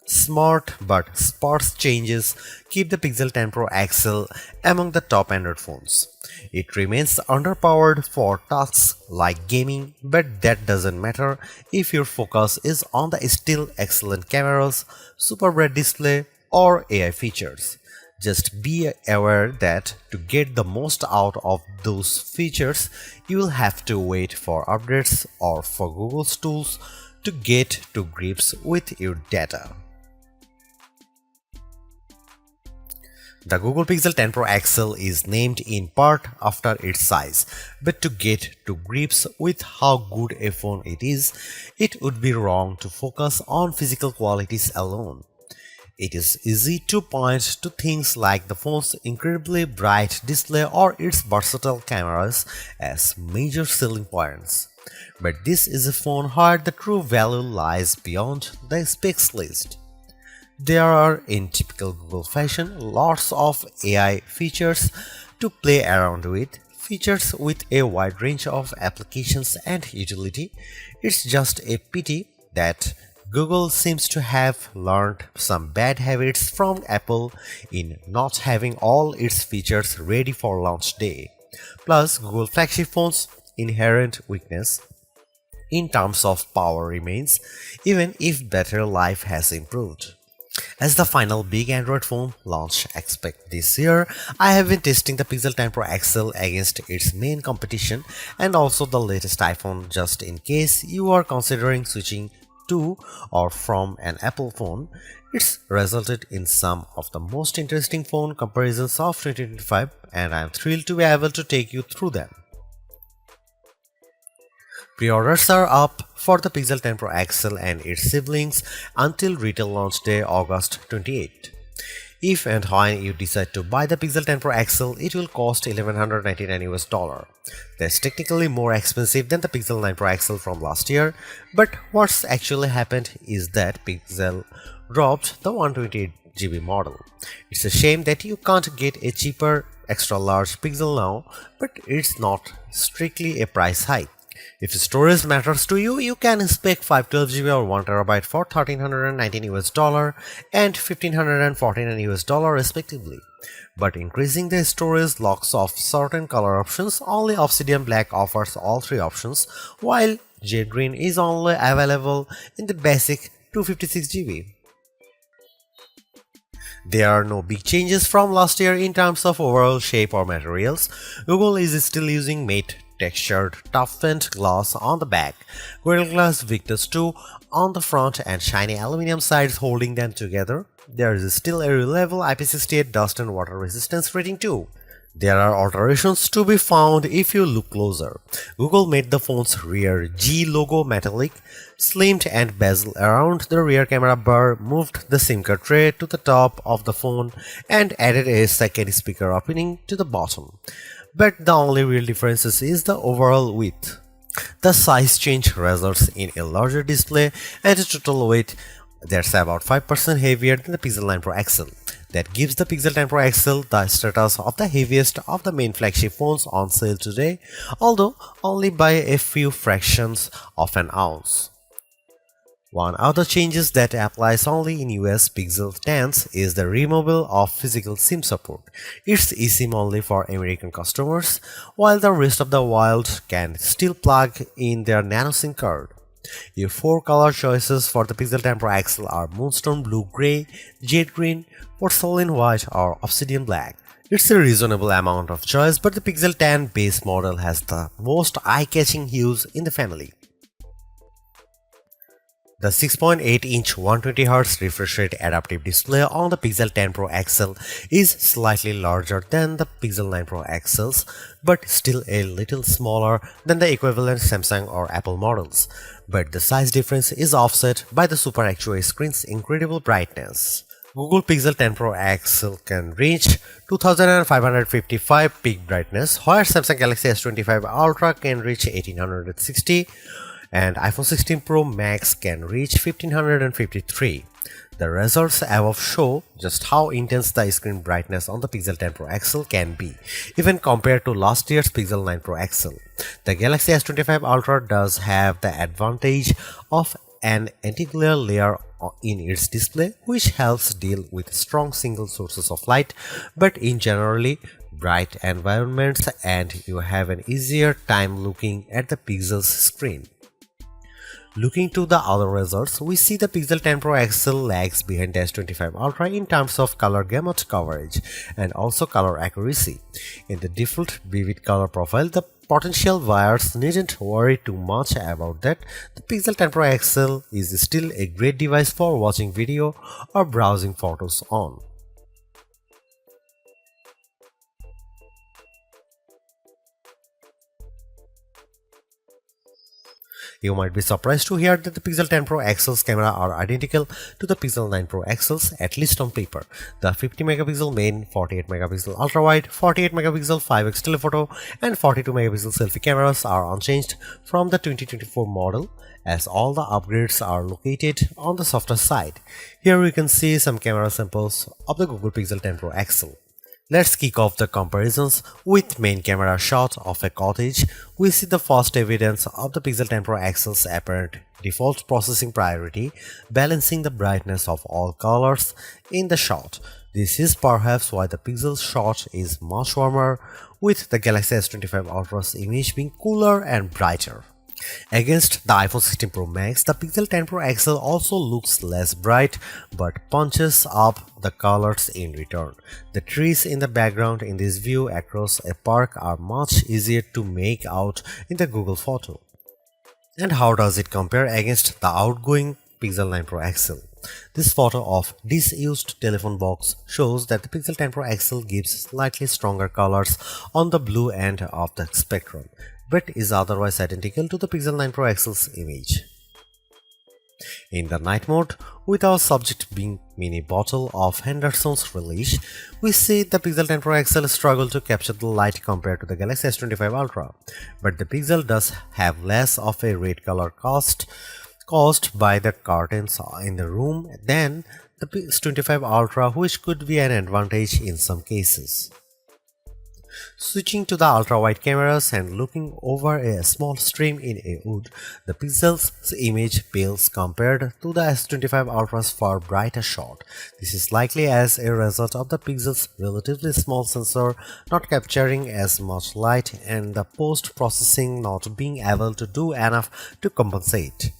Smart but sparse changes keep the Pixel 10 Pro XL among the top Android phones. It remains underpowered for tasks like gaming, but that doesn't matter if your focus is on the still excellent cameras, super bright display, or AI features. Just be aware that to get the most out of those features, you will have to wait for updates or for Google's tools to get to grips with your data. The Google Pixel 10 Pro XL is named in part after its size, but to get to grips with how good a phone it is, it would be wrong to focus on physical qualities alone. It is easy to point to things like the phone's incredibly bright display or its versatile cameras as major selling points. But this is a phone where the true value lies beyond the specs list. There are, in typical Google fashion, lots of AI features to play around with, features with a wide range of applications and utility. It's just a pity that Google seems to have learned some bad habits from Apple in not having all its features ready for launch day. Plus, Google flagship phones' inherent weakness in terms of power remains, even if battery life has improved. As the final big Android phone launch expected this year, I have been testing the Pixel 10 Pro XL against its main competition and also the latest iPhone just in case you are considering switching to or from an Apple phone. It's resulted in some of the most interesting phone comparisons of 2025 and I am thrilled to be able to take you through them. Pre-orders are up for the Pixel 10 Pro XL and its siblings until retail launch day August 28. If and when you decide to buy the Pixel 10 Pro XL, it will cost $1,199. That's technically more expensive than the Pixel 9 Pro XL from last year, but what's actually happened is that Pixel dropped the 128GB model. It's a shame that you can't get a cheaper extra large Pixel now, but it's not strictly a price hike. If storage matters to you, you can spec 512GB or 1TB for $1,319 and $1,549 respectively. But increasing the storage locks off certain color options. Only Obsidian Black offers all three options, while Jade Green is only available in the basic 256GB. There are no big changes from last year in terms of overall shape or materials. Google is still using matte textured toughened glass on the back, Gorilla Glass Victus 2 on the front and shiny aluminum sides holding them together. There is still a reliable IP68 dust and water resistance rating too. There are alterations to be found if you look closer. Google made the phone's rear G logo metallic, slimmed and bezel around the rear camera bar, moved the SIM card tray to the top of the phone and added a second speaker opening to the bottom. But the only real difference is the overall width. The size change results in a larger display and a total weight that's about 5% heavier than the Pixel 9 Pro XL. That gives the Pixel 10 Pro XL the status of the heaviest of the main flagship phones on sale today, although only by a few fractions of an ounce. One of the changes that applies only in US Pixel 10s is the removal of physical SIM support. It's eSIM only for American customers, while the rest of the world can still plug in their nano SIM card. Your four color choices for the Pixel 10 Pro XL are Moonstone Blue Gray, Jade Green, Porcelain White or Obsidian Black. It's a reasonable amount of choice, but the Pixel 10 base model has the most eye-catching hues in the family. The 6.8-inch 120Hz refresh rate adaptive display on the Pixel 10 Pro XL is slightly larger than the Pixel 9 Pro XLs, but still a little smaller than the equivalent Samsung or Apple models. But the size difference is offset by the Super XOA screen's incredible brightness. Google Pixel 10 Pro XL can reach 2555 peak brightness, where Samsung Galaxy S25 Ultra can reach 1860. And iPhone 16 Pro Max can reach 1553. The results above show just how intense the screen brightness on the Pixel 10 Pro XL can be, even compared to last year's Pixel 9 Pro XL. The Galaxy S25 Ultra does have the advantage of an anti-glare layer in its display, which helps deal with strong single sources of light, but in generally bright environments, and you have an easier time looking at the Pixel's screen. Looking to the other results, we see the Pixel 10 Pro XL lags behind the S25 Ultra in terms of color gamut coverage and also color accuracy. In the default vivid color profile, the potential buyers needn't worry too much about that. The Pixel 10 Pro XL is still a great device for watching video or browsing photos on. You might be surprised to hear that the Pixel 10 Pro XL's camera are identical to the Pixel 9 Pro XL's, at least on paper. The 50 megapixel main, 48 megapixel ultra-wide, 48 megapixel 5x telephoto and 42 megapixel selfie cameras are unchanged from the 2024 model, as all the upgrades are located on the softer side. Here we can see some camera samples of the Google Pixel 10 Pro XL. Let's kick off the comparisons with main camera shot of a cottage. We see the first evidence of the Pixel 10 Pro XL's apparent default processing priority, balancing the brightness of all colors in the shot. This is perhaps why the Pixel's shot is much warmer, with the Galaxy S25 Ultra's image being cooler and brighter. Against the iPhone 16 Pro Max, the Pixel 10 Pro XL also looks less bright but punches up the colors in return. The trees in the background in this view across a park are much easier to make out in the Google photo. And how does it compare against the outgoing Pixel 9 Pro XL? This photo of disused telephone box shows that the Pixel 10 Pro XL gives slightly stronger colors on the blue end of the spectrum, but is otherwise identical to the Pixel 9 Pro XL's image. In the night mode, with our subject being mini bottle of Henderson's relish, we see the Pixel 10 Pro XL struggle to capture the light compared to the Galaxy S25 Ultra, but the Pixel does have less of a red color caused by the curtains in the room than the S25 Ultra, which could be an advantage in some cases. Switching to the ultra-wide cameras and looking over a small stream in a wood, the Pixel's image pales compared to the S25 Ultra's far brighter shot. This is likely as a result of the Pixel's relatively small sensor not capturing as much light and the post-processing not being able to do enough to compensate.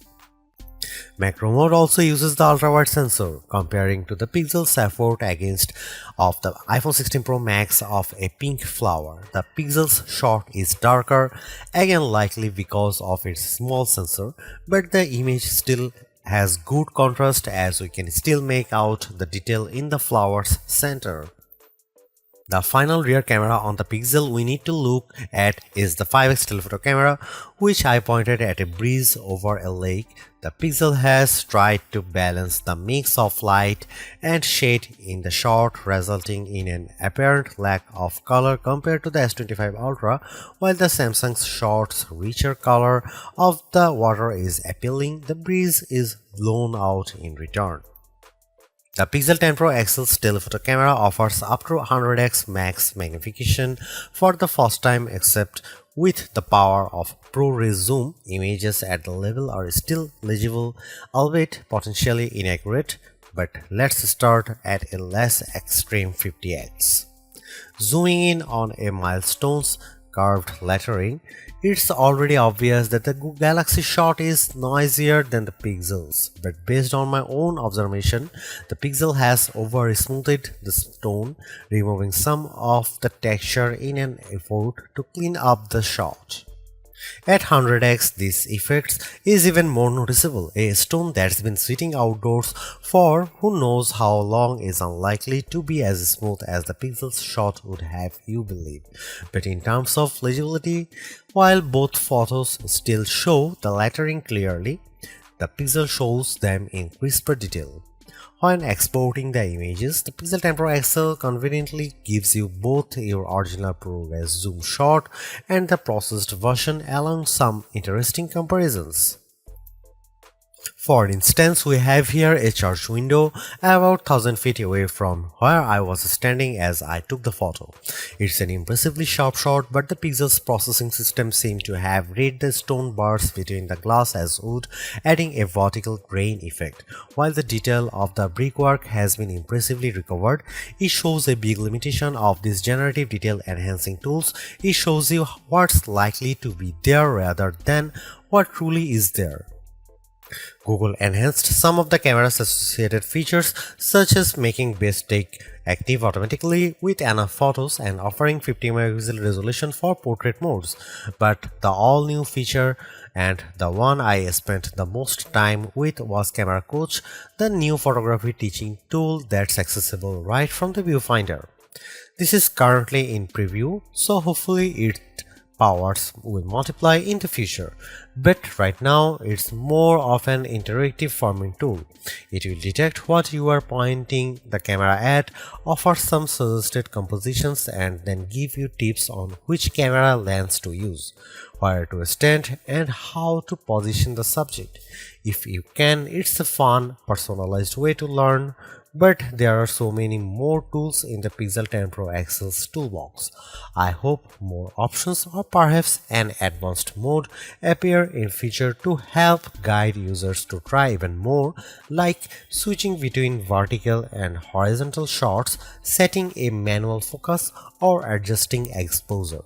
Macro mode also uses the ultra-wide sensor, comparing to the Pixel's effort against of the iPhone 16 Pro Max of a pink flower. The Pixel's shot is darker, again likely because of its small sensor, but the image still has good contrast as we can still make out the detail in the flower's center. The final rear camera on the Pixel we need to look at is the 5x telephoto camera, which I pointed at a breeze over a lake. The Pixel has tried to balance the mix of light and shade in the shot, resulting in an apparent lack of color compared to the S25 Ultra, while the Samsung's shot's richer color of the water is appealing. The breeze is blown out in return. The Pixel 10 Pro XL's telephoto camera offers up to 100x max magnification for the first time, except with the power of ProRes zoom. Images at the level are still legible, albeit potentially inaccurate, but let's start at a less extreme 50x. Zooming in on a milestone's curved lettering, it's already obvious that the Galaxy shot is noisier than the Pixel's, but based on my own observation, the Pixel has over-smoothed the stone, removing some of the texture in an effort to clean up the shot. At 100x, this effect is even more noticeable. A stone that's been sitting outdoors for who knows how long is unlikely to be as smooth as the Pixel's shot would have you believe. But in terms of legibility, while both photos still show the lettering clearly, the Pixel shows them in crisper detail. When exporting the images, the Pixel 10 Pro XL conveniently gives you both your original ProRes zoom shot and the processed version, along some interesting comparisons. For instance, we have here a church window about 1000 feet away from where I was standing as I took the photo. It's an impressively sharp shot, but the pixels processing system seemed to have read the stone bars between the glass as wood, adding a vertical grain effect. While the detail of the brickwork has been impressively recovered, it shows a big limitation of these generative detail enhancing tools. It shows you what's likely to be there rather than what truly is there. Google enhanced some of the camera's associated features, such as making base take active automatically with enough photos and offering 50 megapixel resolution for portrait modes. But the all-new feature, and the one I spent the most time with, was Camera Coach, the new photography teaching tool that's accessible right from the viewfinder. This is currently in preview, so hopefully it powers will multiply in the future, but right now it's more of an interactive forming tool. It will detect what you are pointing the camera at, offer some suggested compositions, and then give you tips on which camera lens to use, where to stand, and how to position the subject. If you can, it's a fun, personalized way to learn. But there are so many more tools in the Pixel 10 Pro XL's toolbox. I hope more options or perhaps an advanced mode appear in future to help guide users to try even more, like switching between vertical and horizontal shots, setting a manual focus, or adjusting exposure.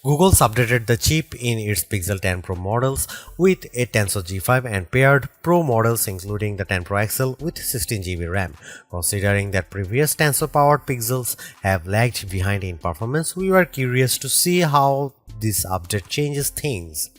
Google's updated the chip in its Pixel 10 Pro models with a Tensor G5 and paired Pro models including the 10 Pro XL with 16GB RAM. Considering that previous Tensor-powered Pixels have lagged behind in performance, we were curious to see how this update changes things.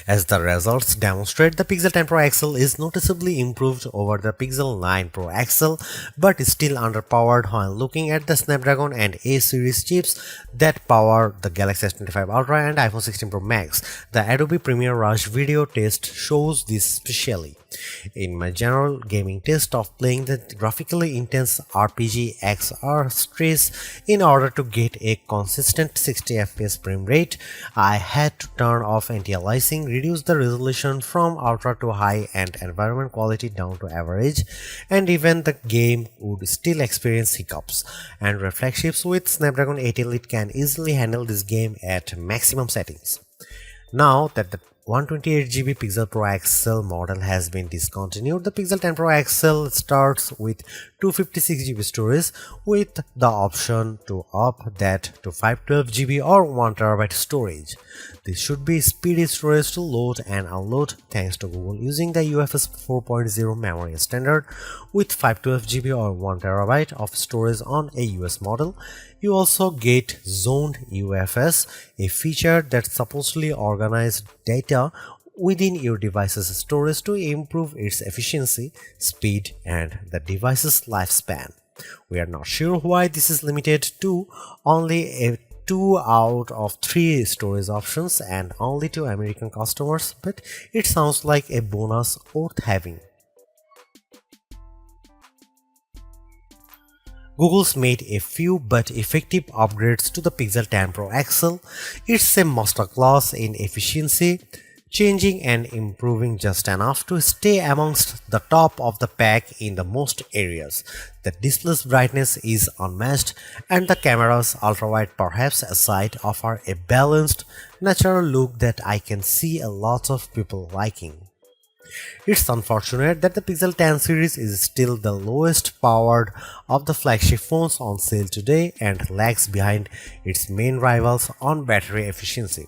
As the results demonstrate, the Pixel 10 Pro XL is noticeably improved over the Pixel 9 Pro XL, but is still underpowered when looking at the Snapdragon and A series chips that power the Galaxy S25 Ultra and iPhone 16 Pro Max. The Adobe Premiere Rush video test shows this specially. In my general gaming test of playing the graphically intense RPG XR Stress in order to get a consistent 60 FPS frame rate, I had to turn off anti-aliasing, reduce the resolution from ultra to high and environment quality down to average, and even the game would still experience hiccups. Android flagships with Snapdragon 8 Elite can easily handle this game at maximum settings. Now that the 128GB Pixel Pro XL model has been discontinued, the Pixel 10 Pro XL starts with 256 GB storage with the option to up that to 512 GB or 1 TB storage. This should be speedy storage to load and unload thanks to Google using the UFS 4.0 memory standard with 512 GB or 1 TB of storage on a US model. You also get zoned UFS, a feature that supposedly organizes data within your device's storage to improve its efficiency, speed, and the device's lifespan. We are not sure why this is limited to only a 2 out of 3 storage options and only to American customers, but it sounds like a bonus worth having. Google's made a few but effective upgrades to the Pixel 10 Pro XL. It's a masterclass in efficiency, changing and improving just enough to stay amongst the top of the pack in the most areas. The display's brightness is unmatched and the camera's ultrawide perhaps aside offer a balanced, natural look that I can see a lot of people liking. It's unfortunate that the Pixel 10 series is still the lowest powered of the flagship phones on sale today and lags behind its main rivals on battery efficiency.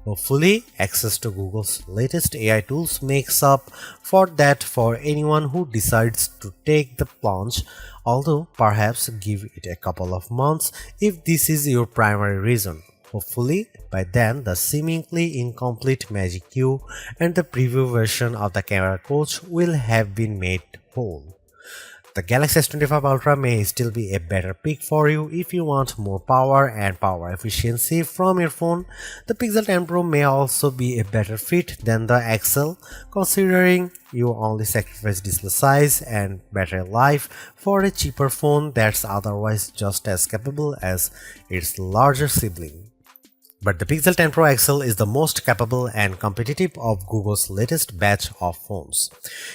Hopefully, access to Google's latest AI tools makes up for that for anyone who decides to take the plunge, although perhaps give it a couple of months if this is your primary reason. Hopefully, by then the seemingly incomplete Magic Q and the preview version of the camera coach will have been made whole. The Galaxy S25 Ultra may still be a better pick for you if you want more power and power efficiency from your phone. The Pixel 10 Pro may also be a better fit than the XL, considering you only sacrifice display size and battery life for a cheaper phone that's otherwise just as capable as its larger sibling. But the Pixel 10 Pro XL is the most capable and competitive of Google's latest batch of phones.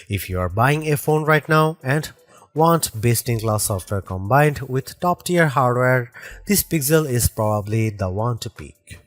If you are buying a phone right now and want best-in-class software combined with top-tier hardware, this Pixel is probably the one to pick.